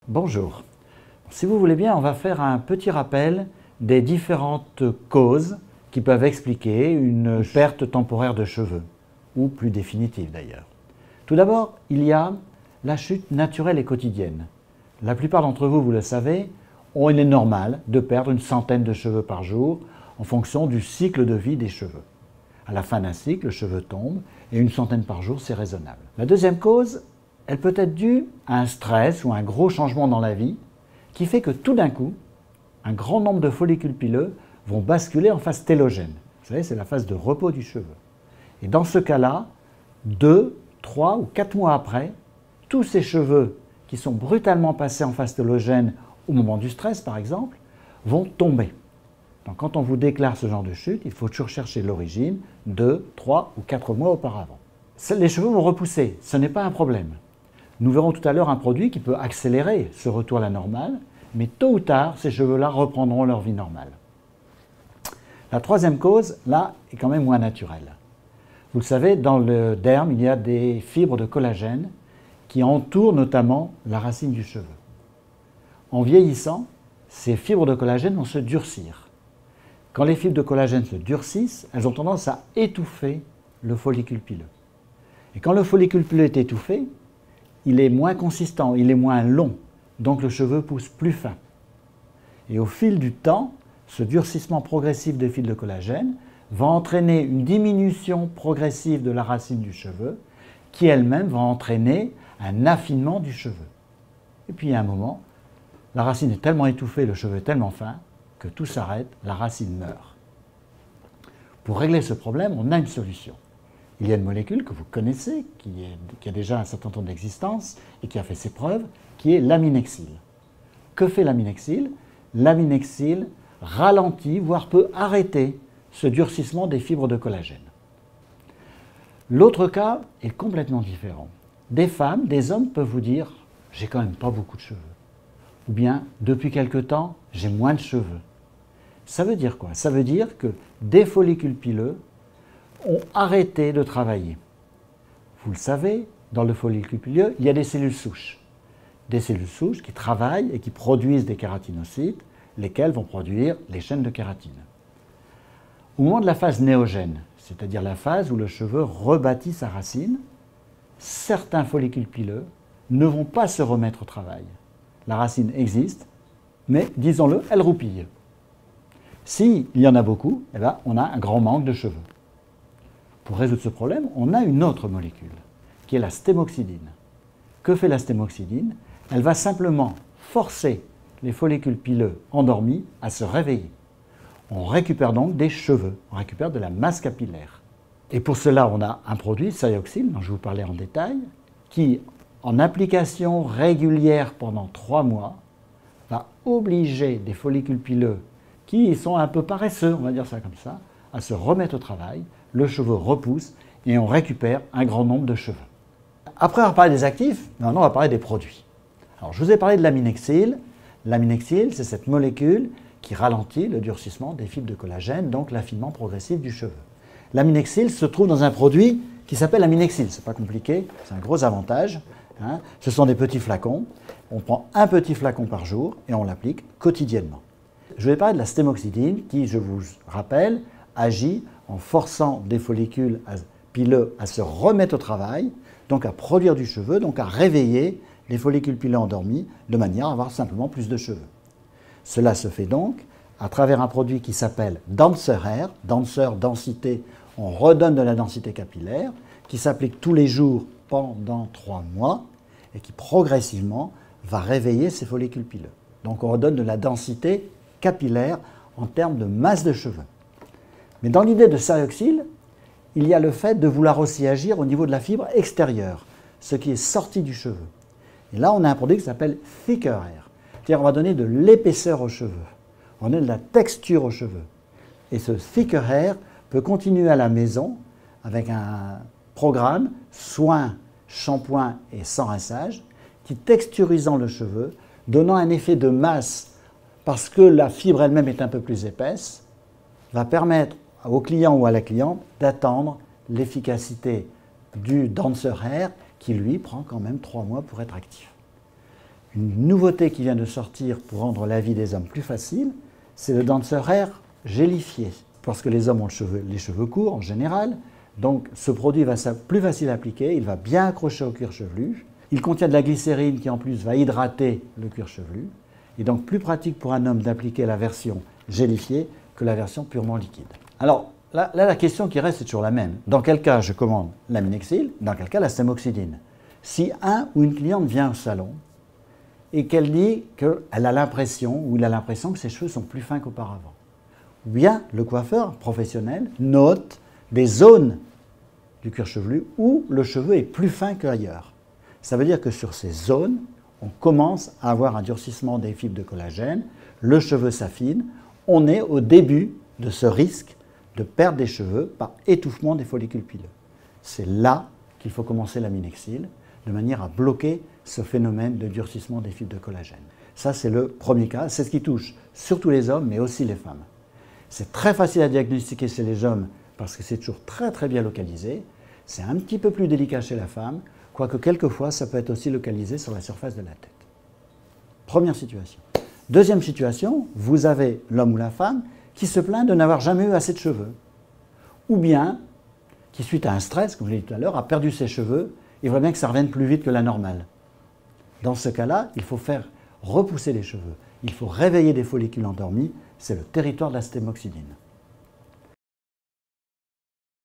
Bonjour. Si vous voulez bien, on va faire un petit rappel des différentes causes qui peuvent expliquer une perte temporaire de cheveux, ou plus définitive d'ailleurs. Tout d'abord, il y a la chute naturelle et quotidienne. La plupart d'entre vous, vous le savez, il est normal de perdre une centaine de cheveux par jour en fonction du cycle de vie des cheveux. À la fin d'un cycle, le cheveu tombe et une centaine par jour, c'est raisonnable. La deuxième cause, elle peut être due à un stress ou un gros changement dans la vie qui fait que tout d'un coup, un grand nombre de follicules pileux vont basculer en phase télogène. Vous savez, c'est la phase de repos du cheveu. Et dans ce cas-là, 2, 3 ou 4 mois après, tous ces cheveux qui sont brutalement passés en phase télogène au moment du stress, par exemple, vont tomber. Donc quand on vous déclare ce genre de chute, il faut toujours chercher l'origine 2, 3 ou 4 mois auparavant. Les cheveux vont repousser, ce n'est pas un problème. Nous verrons tout à l'heure un produit qui peut accélérer ce retour à la normale, mais tôt ou tard, ces cheveux-là reprendront leur vie normale. La troisième cause, là, est quand même moins naturelle. Vous le savez, dans le derme, il y a des fibres de collagène qui entourent notamment la racine du cheveu. En vieillissant, ces fibres de collagène vont se durcir. Quand les fibres de collagène se durcissent, elles ont tendance à étouffer le follicule pileux. Et quand le follicule pileux est étouffé, il est moins consistant, il est moins long, donc le cheveu pousse plus fin. Et au fil du temps, ce durcissement progressif des fils de collagène va entraîner une diminution progressive de la racine du cheveu, qui elle-même va entraîner un affinement du cheveu. Et puis à un moment, la racine est tellement étouffée, le cheveu est tellement fin, que tout s'arrête, la racine meurt. Pour régler ce problème, on a une solution. Il y a une molécule que vous connaissez, qui a déjà un certain temps d'existence et qui a fait ses preuves, qui est l'aminexile. Que fait l'aminexile? L'aminexile ralentit, voire peut arrêter ce durcissement des fibres de collagène. L'autre cas est complètement différent. Des femmes, des hommes peuvent vous dire « j'ai quand même pas beaucoup de cheveux » ou bien « depuis quelque temps, j'ai moins de cheveux ». Ça veut dire quoi? Ça veut dire que des follicules pileux ont arrêté de travailler. Vous le savez, dans le follicule pileux, il y a des cellules souches. Des cellules souches qui travaillent et qui produisent des kératinocytes, lesquels vont produire les chaînes de kératine. Au moment de la phase néogène, c'est-à-dire la phase où le cheveu rebâtit sa racine, certains follicules pileux ne vont pas se remettre au travail. La racine existe, mais disons-le, elle roupille. S'il y en a beaucoup, eh bien, on a un grand manque de cheveux. Pour résoudre ce problème, on a une autre molécule, qui est la stémoxydine. Que fait la stémoxydine? Elle va simplement forcer les follicules pileux endormis à se réveiller. On récupère donc des cheveux, on récupère de la masse capillaire. Et pour cela, on a un produit, Cyaoxyle, dont je vous parlais en détail, qui, en application régulière pendant 3 mois, va obliger des follicules pileux qui sont un peu paresseux, on va dire ça comme ça, à se remettre au travail, le cheveu repousse et on récupère un grand nombre de cheveux. Après avoir parlé des actifs, maintenant on va parler des produits. Alors je vous ai parlé de l'aminexile. L'aminexile, c'est cette molécule qui ralentit le durcissement des fibres de collagène, donc l'affinement progressif du cheveu. L'aminexile se trouve dans un produit qui s'appelle Aminexile. C'est pas compliqué, c'est un gros avantage. Ce sont des petits flacons. On prend un petit flacon par jour et on l'applique quotidiennement. Je vais parler de la stémoxydine qui, je vous rappelle, agit en forçant des follicules pileux à se remettre au travail, donc à produire du cheveu, donc à réveiller les follicules pileux endormis de manière à avoir simplement plus de cheveux. Cela se fait donc à travers un produit qui s'appelle Dancer Hair, Dancer, densité, on redonne de la densité capillaire, qui s'applique tous les jours pendant 3 mois et qui progressivement va réveiller ces follicules pileux. Donc on redonne de la densité capillaire en termes de masse de cheveux. Mais dans l'idée de Cyaoxyle, il y a le fait de vouloir aussi agir au niveau de la fibre extérieure, ce qui est sorti du cheveu. Et là, on a un produit qui s'appelle Thicker Hair. C'est-à-dire on va donner de l'épaisseur aux cheveux, on donne de la texture aux cheveux. Et ce Thicker Hair peut continuer à la maison avec un programme soin, shampoing et sans rinçage, qui texturisant le cheveu, donnant un effet de masse parce que la fibre elle-même est un peu plus épaisse, va permettre au client ou à la cliente d'attendre l'efficacité du Dancer Hair qui lui prend quand même 3 mois pour être actif. Une nouveauté qui vient de sortir pour rendre la vie des hommes plus facile, c'est le Dancer Air gélifié. Parce que les hommes ont les cheveux courts en général, donc ce produit va être plus facile à appliquer, il va bien accrocher au cuir chevelu. Il contient de la glycérine qui en plus va hydrater le cuir chevelu. Et donc plus pratique pour un homme d'appliquer la version gélifiée que la version purement liquide. Alors là, la question qui reste est toujours la même. Dans quel cas je commande la Minexil, dans quel cas la stémoxydine? Si un ou une cliente vient au salon et qu'elle dit qu'elle a l'impression, ou il a l'impression que ses cheveux sont plus fins qu'auparavant, ou bien le coiffeur professionnel note des zones du cuir chevelu où le cheveu est plus fin qu'ailleurs. Ça veut dire que sur ces zones, on commence à avoir un durcissement des fibres de collagène, le cheveu s'affine, on est au début de ce risque de perdre des cheveux par étouffement des follicules pileux. C'est là qu'il faut commencer la Minexil, de manière à bloquer ce phénomène de durcissement des fibres de collagène. Ça, c'est le premier cas, c'est ce qui touche surtout les hommes, mais aussi les femmes. C'est très facile à diagnostiquer chez les hommes parce que c'est toujours très très bien localisé. C'est un petit peu plus délicat chez la femme, quoique quelquefois ça peut être aussi localisé sur la surface de la tête. Première situation. Deuxième situation, vous avez l'homme ou la femme qui se plaint de n'avoir jamais eu assez de cheveux. Ou bien, qui suite à un stress, comme je l'ai dit tout à l'heure, a perdu ses cheveux, il faudrait bien que ça revienne plus vite que la normale. Dans ce cas-là, il faut faire repousser les cheveux. Il faut réveiller des follicules endormis, c'est le territoire de la stémoxydine.